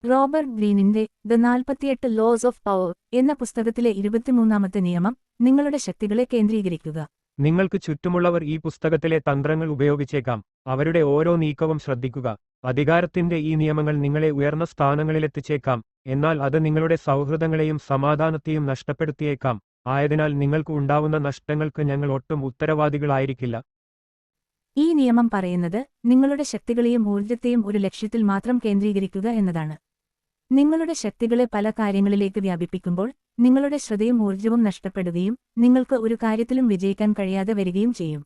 Robert ഗ്രീനിന്റെ the 48 loss of power എന്ന പുസ്തകത്തിലെ 23ാമത്തെ നിയമം നിങ്ങളുടെ ശക്തികളെ കേന്ദ്രീകരിക്കുക. നിങ്ങൾക്ക് ചുറ്റുമുള്ളവർ ഈ പുസ്തകത്തിലെ തന്ത്രങ്ങൾ ഉപയോഗിച്ചേക്കാം. അവരുടെ ഓരോ നീക്കവും ശ്രദ്ധിക്കുക. അധികാരത്തിന്റെ ഈ നിയമങ്ങൾ നിങ്ങളെ ഉയർന്ന സ്ഥാനങ്ങളിലെത്തിച്ചേക്കാം, എന്നാൽ അത് നിങ്ങളുടെ സൗഹൃദങ്ങളെയും സമാധാനത്തെയും നഷ്ടപ്പെടുത്തിയേക്കാം. ആയതിനാൽ നിങ്ങൾക്ക് ഉണ്ടാവുന്ന നഷ്ടങ്ങൾക്ക് ഞങ്ങൾ ഒട്ടും ഉത്തരവാദികളായിരിക്കില്ല. ഈ നിയമം പറയുന്നത് നിങ്ങളുടെ ശക്തികളെയും ഊർജ്ജത്തെയും ഒരു ലക്ഷ്യത്തിൽ മാത്രം കേന്ദ്രീകരിക്കുക എന്നതാണ്. നിങ്ങളുടെ ശക്തികളെ പല കാര്യങ്ങളിലേക്ക് വ്യാപിപ്പിക്കുമ്പോൾ നിങ്ങളുടെ ശ്രദ്ധയും ഊർജ്ജവും നഷ്ടപ്പെടുകയും നിങ്ങൾക്ക് ഒരു കാര്യത്തിലും വിജയിക്കാൻ കഴിയാതെ വരികയും ചെയ്യും.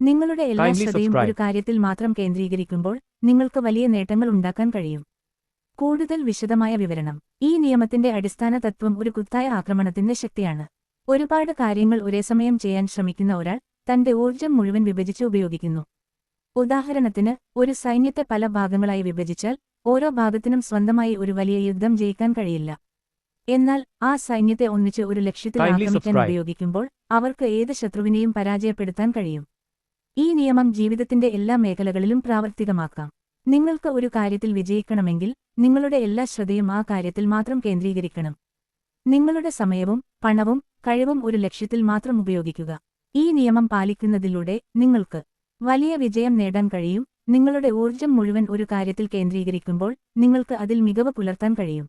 നിങ്ങളുടെ എല്ലാ ശ്രദ്ധയും ഒരു കാര്യത്തിൽ മാത്രം കേന്ദ്രീകരിക്കുമ്പോൾ നിങ്ങൾക്ക് വലിയ നേട്ടങ്ങൾ ഉണ്ടാക്കാൻ കഴിയും. കൂടുതൽ വിശദമായ വിവരണം. ഈ നിയമത്തിന്റെ അടിസ്ഥാന തത്വം ഒരു കുത്തായ ആക്രമണത്തിന്റെ ശക്തിയാണ്. ഒരുപാട് കാര്യങ്ങൾ ഒരേസമയം ചെയ്യാൻ ശ്രമിക്കുന്ന ഒരാൾ തന്റെ ഊർജ്ജം മുഴുവൻ വിഭജിച്ച് ഉപയോഗിക്കുന്നു. ഉദാഹരണത്തിന്, ഒരു സൈന്യത്തെ പല ഭാഗങ്ങളായി വിഭജിച്ചാൽ ഓരോ ഭാഗത്തിനും സ്വന്തമായി ഒരു വലിയ യുദ്ധം ജയിക്കാൻ കഴിയില്ല. എന്നാൽ ആ സൈന്യത്തെ ഒന്നിച്ച് ഒരു ലക്ഷ്യത്തിൽ ആക്രമിക്കാൻ ഉപയോഗിക്കുമ്പോൾ അവർക്ക് ഏത് ശത്രുവിനെയും പരാജയപ്പെടുത്താൻ കഴിയും. ഈ നിയമം ജീവിതത്തിന്റെ എല്ലാ മേഖലകളിലും പ്രാവർത്തികമാക്കാം. നിങ്ങൾക്ക് ഒരു കാര്യത്തിൽ വിജയിക്കണമെങ്കിൽ നിങ്ങളുടെ എല്ലാ ശ്രദ്ധയും ആ കാര്യത്തിൽ മാത്രം കേന്ദ്രീകരിക്കണം. നിങ്ങളുടെ സമയവും പണവും കഴിവും ഒരു ലക്ഷ്യത്തിൽ മാത്രം ഉപയോഗിക്കുക. ഈ നിയമം പാലിക്കുന്നതിലൂടെ നിങ്ങൾക്ക് വലിയ വിജയം നേടാൻ കഴിയും. നിങ്ങളുടെ ഊർജ്ജം മുഴുവൻ ഒരു കാര്യത്തിൽ കേന്ദ്രീകരിക്കുമ്പോൾ നിങ്ങൾക്ക് അതിൽ മികവ് പുലർത്താൻ കഴിയും.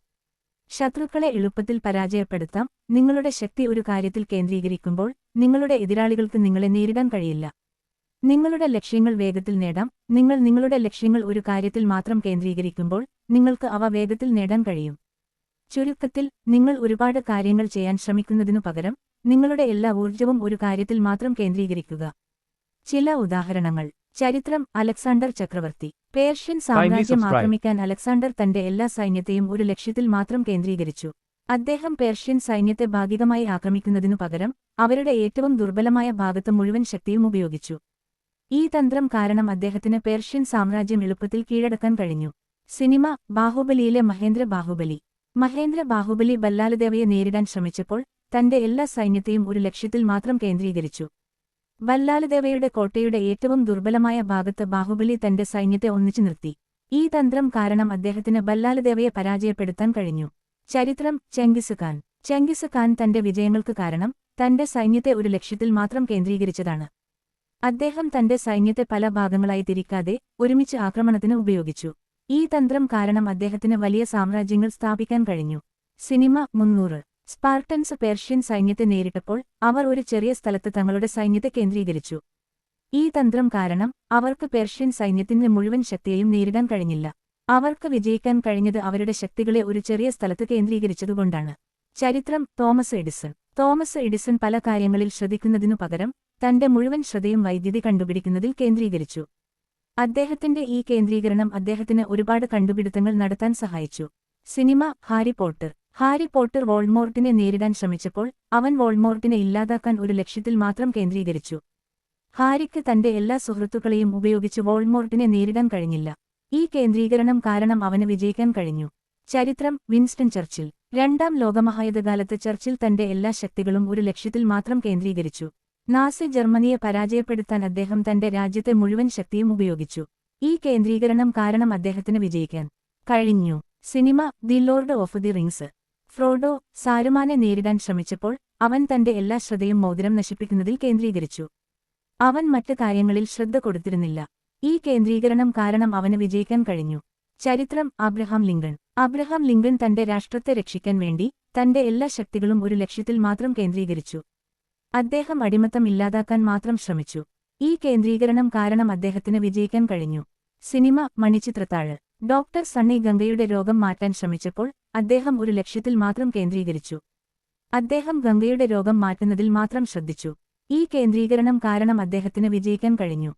ശത്രുക്കളെ എളുപ്പത്തിൽ പരാജയപ്പെടുത്താം. നിങ്ങളുടെ ശക്തി ഒരു കാര്യത്തിൽ കേന്ദ്രീകരിക്കുമ്പോൾ നിങ്ങളുടെ എതിരാളികൾക്ക് നിങ്ങളെ നേരിടാൻ കഴിയില്ല. നിങ്ങളുടെ ലക്ഷ്യങ്ങൾ വേഗത്തിൽ നേടാം. നിങ്ങൾ നിങ്ങളുടെ ലക്ഷ്യങ്ങൾ ഒരു കാര്യത്തിൽ മാത്രം കേന്ദ്രീകരിക്കുമ്പോൾ നിങ്ങൾക്ക് അവ വേഗത്തിൽ നേടാൻ കഴിയും. ചുരുക്കത്തിൽ, നിങ്ങൾ ഒരുപാട് കാര്യങ്ങൾ ചെയ്യാൻ ശ്രമിക്കുന്നതിനു പകരം നിങ്ങളുടെ എല്ലാ ഊർജ്ജവും ഒരു കാര്യത്തിൽ മാത്രം കേന്ദ്രീകരിക്കുക. ചില ഉദാഹരണങ്ങൾ. ചരിത്രം. അലക്സാണ്ടർ ചക്രവർത്തി. പേർഷ്യൻ സാമ്രാജ്യം ആക്രമിക്കാൻ അലക്സാണ്ടർ തന്റെ എല്ലാ സൈന്യത്തെയും ഒരു ലക്ഷ്യത്തിൽ മാത്രം കേന്ദ്രീകരിച്ചു. അദ്ദേഹം പേർഷ്യൻ സൈന്യത്തെ ഭാഗികമായി ആക്രമിക്കുന്നതിനു പകരം അവരുടെ ഏറ്റവും ദുർബലമായ ഭാഗത്ത് മുഴുവൻ ശക്തിയും ഉപയോഗിച്ചു. ഈ തന്ത്രം കാരണം അദ്ദേഹത്തിന് പേർഷ്യൻ സാമ്രാജ്യം എളുപ്പത്തിൽ കീഴടക്കാൻ കഴിഞ്ഞു. സിനിമ. ബാഹുബലിയിലെ മഹേന്ദ്ര ബാഹുബലി. മഹേന്ദ്ര ബാഹുബലി ബല്ലാലദേവയെ നേരിടാൻ ശ്രമിച്ചപ്പോൾ തന്റെ എല്ലാ സൈന്യത്തെയും ഒരു ലക്ഷ്യത്തിൽ മാത്രം കേന്ദ്രീകരിച്ചു. ബല്ലാലദേവയുടെ കോട്ടയുടെ ഏറ്റവും ദുർബലമായ ഭാഗത്ത് ബാഹുബലി തന്റെ സൈന്യത്തെ ഒന്നിച്ചു നിർത്തി. ഈ തന്ത്രം കാരണം അദ്ദേഹത്തിന് ബല്ലാലദേവയെ പരാജയപ്പെടുത്താൻ കഴിഞ്ഞു. ചരിത്രം. ചെങ്കിസ് ഖാൻ. ചെങ്കിസ് ഖാൻ തന്റെ വിജയങ്ങൾക്ക് കാരണം തന്റെ സൈന്യത്തെ ഒരു ലക്ഷ്യത്തിൽ മാത്രം കേന്ദ്രീകരിച്ചതാണ്. അദ്ദേഹം തന്റെ സൈന്യത്തെ പല ഭാഗങ്ങളായി തിരിക്കാതെ ഒരുമിച്ച് ആക്രമണത്തിന് ഉപയോഗിച്ചു. ഈ തന്ത്രം കാരണം അദ്ദേഹത്തിന് വലിയ സാമ്രാജ്യങ്ങൾ സ്ഥാപിക്കാൻ കഴിഞ്ഞു. സിനിമ. 300. സ്പാർട്ടൻസ് പേർഷ്യൻ സൈന്യത്തെ നേരിട്ടപ്പോൾ അവർ ഒരു ചെറിയ സ്ഥലത്ത് തങ്ങളുടെ സൈന്യത്തെ കേന്ദ്രീകരിച്ചു. ഈ തന്ത്രം കാരണം അവർക്ക് പേർഷ്യൻ സൈന്യത്തിന്റെ മുഴുവൻ ശക്തിയെയും നേരിടാൻ കഴിഞ്ഞില്ല. അവർക്ക് വിജയിക്കാൻ കഴിഞ്ഞത് അവരുടെ ശക്തികളെ ഒരു ചെറിയ സ്ഥലത്ത് കേന്ദ്രീകരിച്ചതുകൊണ്ടാണ്. ചരിത്രം. Thomas Edison. തോമസ് എഡിസൺ പല കാര്യങ്ങളിൽ ശ്രദ്ധിക്കുന്നതിനു പകരം തന്റെ മുഴുവൻ ശ്രദ്ധയും വൈദ്യുതി കണ്ടുപിടിക്കുന്നതിൽ കേന്ദ്രീകരിച്ചു. അദ്ദേഹത്തിന്റെ ഈ കേന്ദ്രീകരണം അദ്ദേഹത്തിന് ഒരുപാട് കണ്ടുപിടുത്തങ്ങൾ നടത്താൻ സഹായിച്ചു. സിനിമ. Harry Potter. ഹാരി പോട്ടർ വോൾഡ്മോർട്ടിനെ നേരിടാൻ ശ്രമിച്ചപ്പോൾ അവൻ വോൾഡ്മോർട്ടിനെ ഇല്ലാതാക്കാൻ ഒരു ലക്ഷ്യത്തിൽ മാത്രം കേന്ദ്രീകരിച്ചു. ഹാരിക്ക് തന്റെ എല്ലാ സുഹൃത്തുക്കളെയും ഉപയോഗിച്ച് വോൾഡ്മോർട്ടിനെ നേരിടാൻ കഴിഞ്ഞില്ല. ഈ കേന്ദ്രീകരണം കാരണം അവന് വിജയിക്കാൻ കഴിഞ്ഞു. ചരിത്രം. Winston Churchill. രണ്ടാം ലോകമഹായുദ്ധകാലത്ത് ചർച്ചിൽ തന്റെ എല്ലാ ശക്തികളും ഒരു ലക്ഷ്യത്തിൽ മാത്രം കേന്ദ്രീകരിച്ചു. നാസി ജർമ്മനിയെ പരാജയപ്പെടുത്താൻ അദ്ദേഹം തന്റെ രാജ്യത്തെ മുഴുവൻ ശക്തിയും ഉപയോഗിച്ചു. ഈ കേന്ദ്രീകരണം കാരണം അദ്ദേഹത്തിന് വിജയിക്കാൻ കഴിഞ്ഞു. സിനിമ. The Lord of the Rings. Frodo സാരുമാനെ നേരിടാൻ ശ്രമിച്ചപ്പോൾ അവൻ തന്റെ എല്ലാ ശ്രദ്ധയും മോതിരം നശിപ്പിക്കുന്നതിൽ കേന്ദ്രീകരിച്ചു. അവൻ മറ്റ് കാര്യങ്ങളിൽ ശ്രദ്ധ കൊടുത്തിരുന്നില്ല. ഈ കേന്ദ്രീകരണം കാരണം അവന് വിജയിക്കാൻ കഴിഞ്ഞു. ചരിത്രം. Abraham Lincoln. അബ്രഹാം ലിങ്കൺ തന്റെ രാഷ്ട്രത്തെ രക്ഷിക്കാൻ വേണ്ടി തന്റെ എല്ലാ ശക്തികളും ഒരു ലക്ഷ്യത്തിൽ മാത്രം കേന്ദ്രീകരിച്ചു. അദ്ദേഹം അടിമത്തം ഇല്ലാതാക്കാൻ മാത്രം ശ്രമിച്ചു. ഈ കേന്ദ്രീകരണം കാരണം അദ്ദേഹത്തിന് വിജയിക്കാൻ കഴിഞ്ഞു. സിനിമ. മണിച്ചിത്രത്താഴ്. ഡോക്ടർ സണ്ണി ഗംഗയുടെ രോഗം മാറ്റാൻ ശ്രമിച്ചപ്പോൾ അദ്ദേഹം ഒരു ലക്ഷ്യത്തിൽ മാത്രം കേന്ദ്രീകരിച്ചു. അദ്ദേഹം ഗംഗയുടെ രോഗം മാറ്റുന്നതിൽ മാത്രം ശ്രദ്ധിച്ചു. ഈ കേന്ദ്രീകരണം കാരണം അദ്ദേഹത്തിന് വിജയിക്കാൻ കഴിഞ്ഞു.